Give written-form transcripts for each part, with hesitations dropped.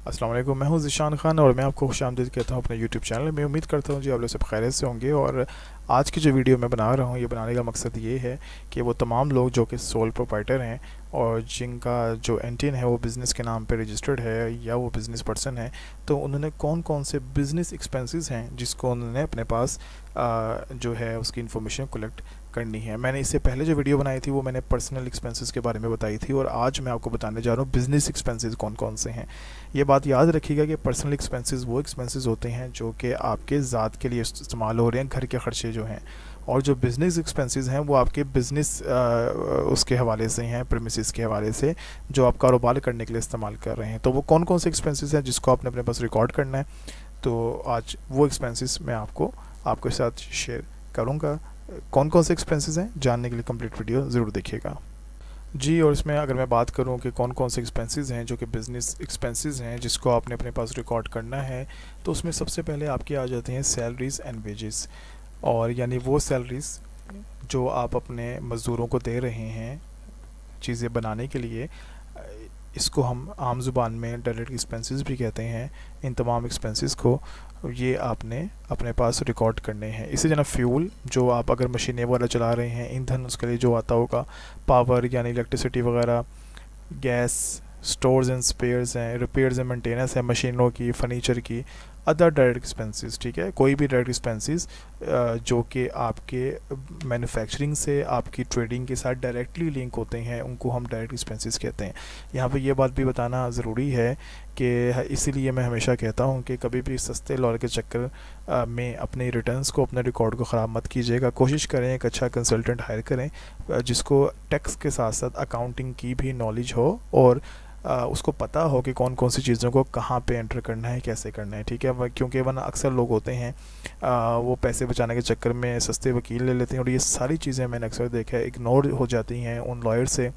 अस्सलाम वालेकुम, मैं हूं ज़ीशान खान और मैं आपको खुशामदीद कहता हूं अपने यूट्यूब चैनल में। उम्मीद करता हूं जी आप लोग सब खैरियत से होंगे। और आज की जो वीडियो मैं बना रहा हूं, ये बनाने का मकसद ये है कि वो तमाम लोग जो कि सोल प्रोप्राइटर हैं और जिनका जो एनटीन है वो बिज़नेस के नाम पे रजिस्टर्ड है या वो बिज़नेस पर्सन है, तो उन्होंने कौन कौन से बिज़नेस एक्सपेंसेस हैं जिसको उन्होंने अपने पास जो है उसकी इन्फॉर्मेशन कलेक्ट करनी है। मैंने इससे पहले जो वीडियो बनाई थी वो मैंने पर्सनल एक्सपेंसेस के बारे में बताई थी, और आज मैं आपको बताने जा रहा हूँ बिज़नेस एक्सपेंसेस कौन कौन से हैं। ये बात याद रखिएगा कि पर्सनल एक्सपेंसेस वो एक्सपेंसेस होते हैं जो कि आपके ज़ात के लिए इस्तेमाल हो रहे हैं, घर के ख़र्चे जो हैं। और जो बिज़नेस एक्सपेंसेस हैं वो आपके बिज़नेस उसके हवाले से हैं, प्रीमिसेस के हवाले से, जो आप कारोबार करने के लिए इस्तेमाल कर रहे हैं। तो वो कौन कौन से एक्सपेंसेस हैं जिसको आपने अपने पास रिकॉर्ड करना है, तो आज वो एक्सपेंसेस मैं आपके साथ शेयर करूँगा। कौन कौन से एक्सपेंसेस हैं जानने के लिए कंप्लीट वीडियो ज़रूर देखिएगा जी। और इसमें अगर मैं बात करूं कि कौन कौन से एक्सपेंसेस हैं जो कि बिज़नेस एक्सपेंसेस हैं जिसको आपने अपने पास रिकॉर्ड करना है, तो उसमें सबसे पहले आपके आ जाते हैं सैलरीज़ एंड वेजेस। और यानी वो सैलरीज़ जो आप अपने मज़दूरों को दे रहे हैं चीज़ें बनाने के लिए, इसको हम आम ज़ुबान में डायरेक्ट एक्सपेंसेस भी कहते हैं। इन तमाम एक्सपेंसेस को ये आपने अपने पास रिकॉर्ड करने हैं। इसी जना फ्यूल, जो आप अगर मशीनें वगैरह चला रहे हैं, ईंधन उसके लिए जो आता होगा, पावर यानी इलेक्ट्रिसिटी वगैरह, गैस, स्टोर्स एंड स्पेयर्स हैं, रिपेयर्स एंड मेंटेनेंस है मशीनों की, फर्नीचर की, अदर डायरेक्ट एक्सपेंसेस। ठीक है, कोई भी डायरेक्ट एक्सपेंसेस जो कि आपके मैन्युफैक्चरिंग से, आपकी ट्रेडिंग के साथ डायरेक्टली लिंक होते हैं, उनको हम डायरेक्ट एक्सपेंसेस कहते हैं। यहाँ पे ये बात भी बताना ज़रूरी है कि इसीलिए मैं हमेशा कहता हूँ कि कभी भी सस्ते लॉर के चक्कर में अपने रिटर्न्स को, अपने रिकॉर्ड को ख़राब मत कीजिएगा। कोशिश करें एक अच्छा कंसल्टेंट हायर करें जिसको टैक्स के साथ साथ अकाउंटिंग की भी नॉलेज हो और उसको पता हो कि कौन कौन सी चीज़ों को कहाँ पे एंटर करना है, कैसे करना है। ठीक है, क्योंकि वरना अक्सर लोग होते हैं वो पैसे बचाने के चक्कर में सस्ते वकील ले लेते हैं, और ये सारी चीज़ें मैंने अक्सर देखा है इग्नोर हो जाती हैं उन लॉयर से,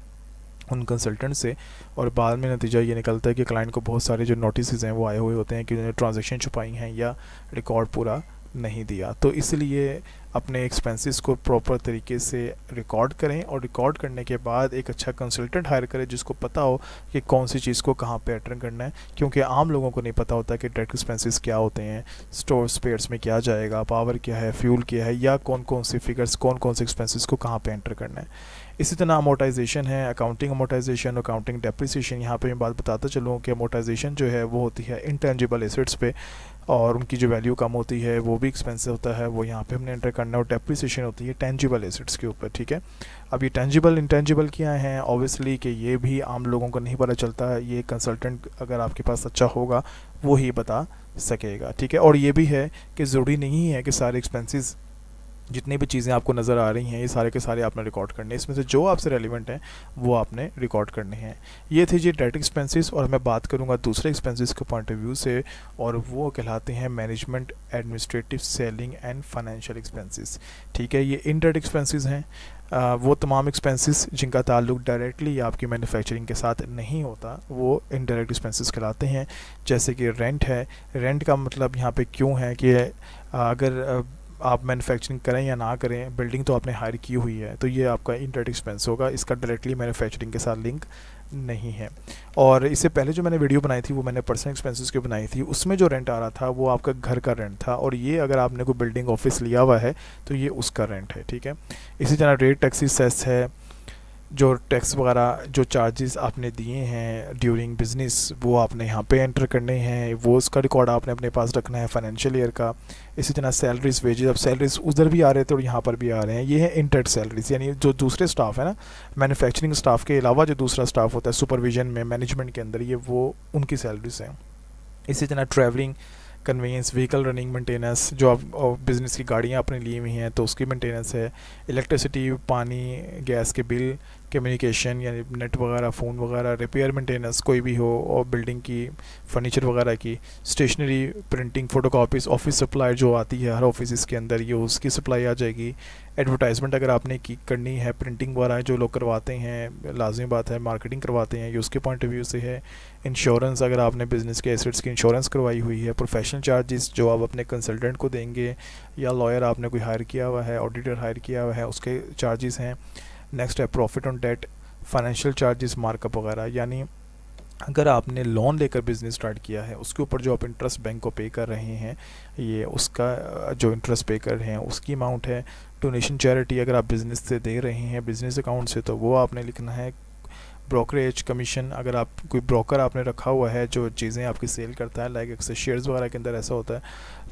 उन कंसल्टेंट से, और बाद में नतीजा ये निकलता है कि क्लाइंट को बहुत सारे जो नोटिस हैं वो आए हुए होते हैं कि उन्होंने ट्रांजैक्शन छुपाई हैं या रिकॉर्ड पूरा नहीं दिया। तो इसलिए अपने एक्सपेंसेस को प्रॉपर तरीके से रिकॉर्ड करें, और रिकॉर्ड करने के बाद एक अच्छा कंसल्टेंट हायर करें जिसको पता हो कि कौन सी चीज़ को कहाँ पे एंटर करना है, क्योंकि आम लोगों को नहीं पता होता कि डायरेक्ट एक्सपेंसेस क्या होते हैं, स्टोर स्पेयर्स में क्या जाएगा, पावर क्या है, फ्यूल क्या है, या कौन कौन सी फिगर्स, कौन कौन से एक्सपेंसेस को कहाँ पे एंटर करना है। इसी तरह अमोर्टाइजेशन है, अकाउंटिंग अमोर्टाइजेशन, अकाउंटिंग डेप्रिसिएशन। यहाँ पे मैं बात बताता चलूँ कि अमोर्टाइजेशन जो है वो होती है इंटेंजिबल एसेट्स पे, और उनकी जो वैल्यू कम होती है वो भी एक्सपेंसिव होता है, वो यहाँ पे हमने एंटर करना है। और डेप्रिसिएशन होती है टेंजिबल एसेट्स के ऊपर। ठीक है, अब ये टेंजिबल इंटेंजिबल क्या है, ऑब्वियसली कि ये भी आम लोगों को नहीं पता चलता है। ये कंसल्टेंट अगर आपके पास अच्छा होगा वो ही बता सकेगा। ठीक है, और ये भी है कि ज़रूरी नहीं है कि सारे एक्सपेंसेस, जितनी भी चीज़ें आपको नज़र आ रही हैं, ये सारे के सारे आपने रिकॉर्ड करने हैं। इसमें से जो आपसे रेलिवेंट हैं वो आपने रिकॉर्ड करने हैं। ये थे जी डायरेक्ट एक्सपेंसेस। और मैं बात करूँगा दूसरे एक्सपेंसेस के पॉइंट ऑफ व्यू से, और वो कहलाते हैं management, administrative, selling and financial expenses. ठीक है, ये इनडायरेक्ट एक्सपेंसेस हैं। वो तमाम एक्सपेंसेस जिनका ताल्लुक डायरेक्टली आपकी मैन्युफैक्चरिंग के साथ नहीं होता, वो इनडायरेक्ट एक्सपेंसेस कहलाते हैं। जैसे कि रेंट है। रेंट का मतलब यहाँ पे क्यों है कि अगर आप मैन्युफैक्चरिंग करें या ना करें, बिल्डिंग तो आपने हायर की हुई है, तो ये आपका इनडायरेक्ट एक्सपेंस होगा, इसका डायरेक्टली मैन्युफैक्चरिंग के साथ लिंक नहीं है। और इससे पहले जो मैंने वीडियो बनाई थी वो मैंने पर्सनल एक्सपेंसेस की बनाई थी, उसमें जो रेंट आ रहा था वो आपका घर का रेंट था, और ये अगर आपने कोई बिल्डिंग ऑफिस लिया हुआ है तो ये उसका रेंट है। ठीक है, इसी तरह रेट, टैक्सेस, सेस है, जो टैक्स वगैरह, जो चार्जेस आपने दिए हैं ड्यूरिंग बिज़नेस, वो आपने यहाँ पे एंटर करने हैं, वो उसका रिकॉर्ड आपने अपने पास रखना है फाइनेंशियल ईयर का। इसी तरह सैलरीज, वेजेस, अब सैलरीज उधर भी आ रहे थे और यहाँ पर भी आ रहे हैं। ये है इंटरेक्ट सैलरीज, यानी जो दूसरे स्टाफ है ना, मैन्युफैक्चरिंग स्टाफ के अलावा जो दूसरा स्टाफ होता है सुपरविजन में, मैनेजमेंट के अंदर, ये वो उनकी सैलरीज हैं। इसी तरह travelling, conveyance, vehicle running maintenance, जो आप बिज़नेस की गाड़ियाँ अपने ली हुई हैं तो उसकी मेंटेनेंस है। इलेक्ट्रिसिटी, पानी, गैस के बिल, कम्युनिकेशन यानी नेट वगैरह, फ़ोन वगैरह, रिपेयर मेंटेनेंस कोई भी हो, और बिल्डिंग की, फर्नीचर वगैरह की, स्टेशनरी, प्रिंटिंग, फ़ोटोकॉपीज़, ऑफिस सप्लाई जो आती है हर ऑफिस के अंदर, ये उसकी सप्लाई आ जाएगी। एडवर्टाइजमेंट अगर आपने की करनी है, प्रिंटिंग वगैरह जो लोग करवाते हैं, लाजमी बात है मार्केटिंग करवाते हैं, ये उसके पॉइंट ऑफ व्यू से है। इंश्योरेंस, अगर आपने बिज़नेस के एसेट्स की इंश्योरेंस करवाई हुई है। प्रोफेशनल चार्जेस जो आप अपने कंसल्टेंट को देंगे, या लॉयर आपने कोई हायर किया हुआ है, ऑडिटर हायर किया हुआ है, उसके चार्जेस हैं। नेक्स्ट है profit on debt, financial charges, markup वगैरह, यानी अगर आपने लोन लेकर बिज़नेस स्टार्ट किया है, उसके ऊपर जो आप इंटरेस्ट बैंक को पे कर रहे हैं, ये उसका जो इंटरेस्ट पे कर रहे हैं उसकी अमाउंट है। डोनेशन चैरिटी अगर आप बिज़नेस से दे रहे हैं बिज़नेस अकाउंट से, तो वो आपने लिखना है। ब्रोकरेज कमीशन, अगर आप कोई ब्रोकर आपने रखा हुआ है जो चीज़ें आपकी सेल करता है, लाइक अक्सर शेयर्स वगैरह के अंदर ऐसा होता है,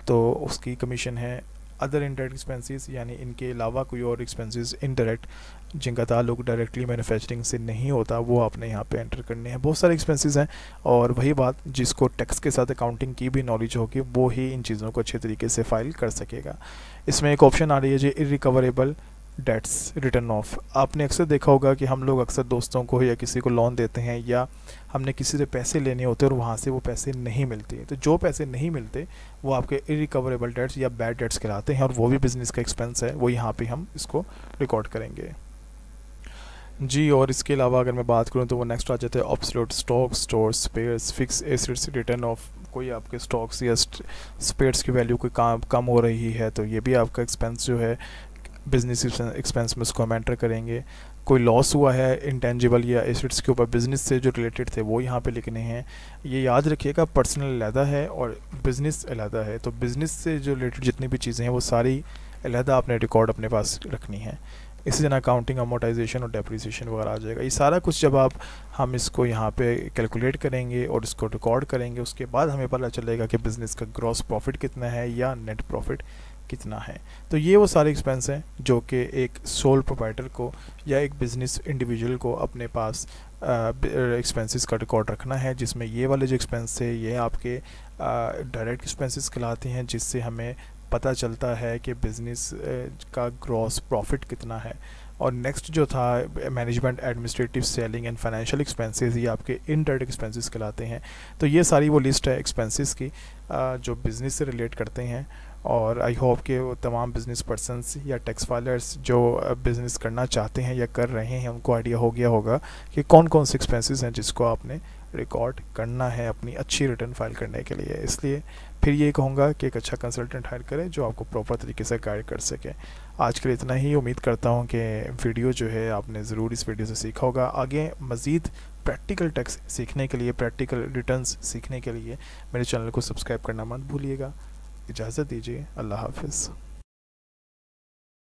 तो उसकी कमीशन है। अदर इनडायरेक्ट एक्सपेंसेस, यानी इनके अलावा कोई और एक्सपेंसेस इनडायरेक्ट जिनका ताल्लुक डायरेक्टली मैन्युफैक्चरिंग से नहीं होता, वो आपने यहाँ पे एंटर करने हैं। बहुत सारे एक्सपेंसेस हैं, और वही बात, जिसको टैक्स के साथ अकाउंटिंग की भी नॉलेज होगी वो ही इन चीज़ों को अच्छे तरीके से फाइल कर सकेगा। इसमें एक ऑप्शन आ रही है जी, इरिकवरेबल डेट्स रिटर्न ऑफ। आपने अक्सर देखा होगा कि हम लोग अक्सर दोस्तों को या किसी को लोन देते हैं, या हमने किसी से पैसे लेने होते हैं और वहाँ से वो पैसे नहीं मिलते, तो जो पैसे नहीं मिलते वो आपके इरिकवरेबल डेट्स या बैड डेट्स कहलाते हैं, और वो भी बिज़नेस का एक्सपेंस है, वो यहाँ पे हम इसको रिकॉर्ड करेंगे जी। और इसके अलावा अगर मैं बात करूँ तो वो नेक्स्ट आ जाता है obsolete stock, store, spares, fix assets return of. कोई आपके स्टॉक्स या स्पेयर्स की वैल्यू कोई कम हो रही है, तो ये भी आपका एक्सपेंस जो है बिजनेस एक्सपेंस में उसको हम एंटर करेंगे। कोई लॉस हुआ है इंटेंजिबल या एसेट्स के ऊपर बिज़नेस से जो रिलेटेड थे, वो यहाँ पे लिखने हैं। ये याद रखिएगा, पर्सनल अलहदा है और बिज़नेस अलहदा है, तो बिज़नेस से जो रिलेटेड जितनी भी चीज़ें हैं वो सारी अलहदा आपने रिकॉर्ड अपने पास रखनी है। इसी तरह अकाउंटिंग, अमोर्टाइजेशन और डेप्रिसिएशन वगैरह आ जाएगा। ये सारा कुछ जब हम इसको यहाँ पे कैलकुलेट करेंगे और इसको रिकॉर्ड करेंगे, उसके बाद हमें पता चलेगा कि बिज़नेस का ग्रॉस प्रॉफिट कितना है या नेट प्रॉफिट कितना है। तो ये वो सारे एक्सपेंस हैं जो कि एक सोल प्रोप्राइटर को या एक बिज़नेस इंडिविजुअल को अपने पास एक्सपेंसेस का रिकॉर्ड रखना है, जिसमें ये वाले जो एक्सपेंस है ये आपके डायरेक्ट एक्सपेंसेस कहलाते हैं, जिससे हमें पता चलता है कि बिज़नेस का ग्रॉस प्रॉफिट कितना है। और नेक्स्ट जो था management, administrative, selling and financial expenses, ये आपके इनडायरेक्ट एक्सपेंसेस कहलाते हैं। तो ये सारी वो लिस्ट है एक्सपेंसेस की जो बिज़नेस से रिलेट करते हैं। और आई होप कि वो तमाम बिज़नेस पर्सनस या टैक्स फाइलर्स जो बिज़नेस करना चाहते हैं या कर रहे हैं, उनको आइडिया हो गया होगा कि कौन कौन से एक्सपेंसेस हैं जिसको आपने रिकॉर्ड करना है अपनी अच्छी रिटर्न फाइल करने के लिए। इसलिए फिर ये कहूँगा कि एक अच्छा कंसल्टेंट हायर करें जो आपको प्रॉपर तरीके से गाइड कर सके। आज के लिए इतना ही। उम्मीद करता हूँ कि वीडियो जो है आपने ज़रूर इस वीडियो से सीखा होगा। आगे मज़ीद प्रैक्टिकल टैक्स सीखने के लिए, प्रैक्टिकल रिटर्न्स सीखने के लिए मेरे चैनल को सब्सक्राइब करना मत भूलिएगा। इजाज़त दीजिए, अल्लाह हाफ़िज़।